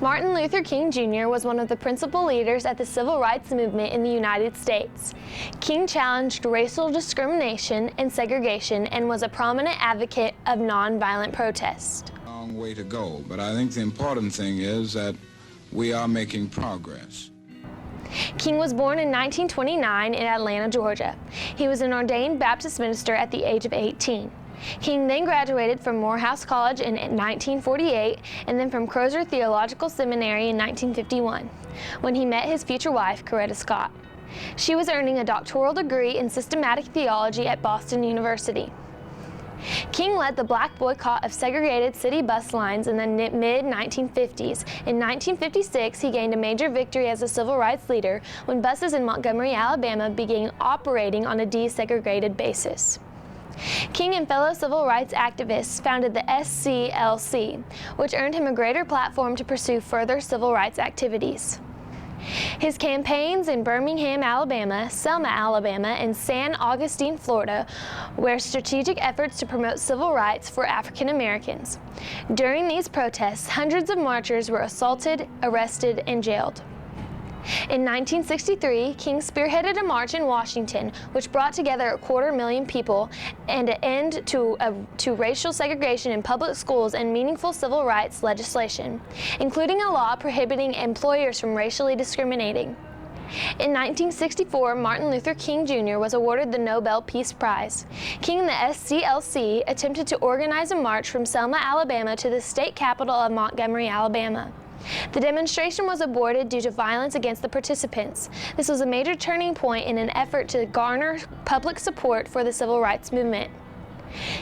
Martin Luther King Jr. was one of the principal leaders at the civil rights movement in the United States. King challenged racial discrimination and segregation and was a prominent advocate of nonviolent protest. Long way to go, but I think the important thing is that we are making progress. King was born in 1929 in Atlanta, Georgia. He was an ordained Baptist minister at the age of 18. King then graduated from Morehouse College in 1948 and then from Crozer Theological Seminary in 1951, when he met his future wife, Coretta Scott. She was earning a doctoral degree in systematic theology at Boston University. King led the black boycott of segregated city bus lines in the mid-1950s. In 1956, he gained a major victory as a civil rights leader when buses in Montgomery, Alabama began operating on a desegregated basis. King and fellow civil rights activists founded the SCLC, which earned him a greater platform to pursue further civil rights activities. His campaigns in Birmingham, Alabama, Selma, Alabama, and San Augustine, Florida, were strategic efforts to promote civil rights for African Americans. During these protests, hundreds of marchers were assaulted, arrested, and jailed. In 1963, King spearheaded a march in Washington, which brought together 250,000 people and an end to racial segregation in public schools and meaningful civil rights legislation, including a law prohibiting employers from racially discriminating. In 1964, Martin Luther King Jr. was awarded the Nobel Peace Prize. King and the SCLC attempted to organize a march from Selma, Alabama to the state capital of Montgomery, Alabama. The demonstration was aborted due to violence against the participants. This was a major turning point in an effort to garner public support for the civil rights movement.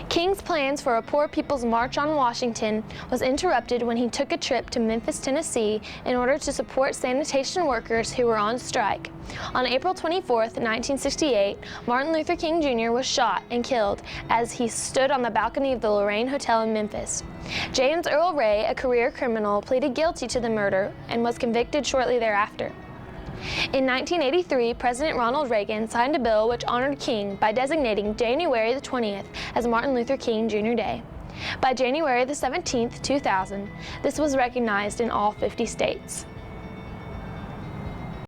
King's plans for a Poor People's March on Washington was interrupted when he took a trip to Memphis, Tennessee in order to support sanitation workers who were on strike. On April 24, 1968, Martin Luther King Jr. was shot and killed as he stood on the balcony of the Lorraine Hotel in Memphis. James Earl Ray, a career criminal, pleaded guilty to the murder and was convicted shortly thereafter. In 1983, President Ronald Reagan signed a bill which honored King by designating January the 20th as Martin Luther King Jr. Day. By January the 17th, 2000, this was recognized in all 50 states.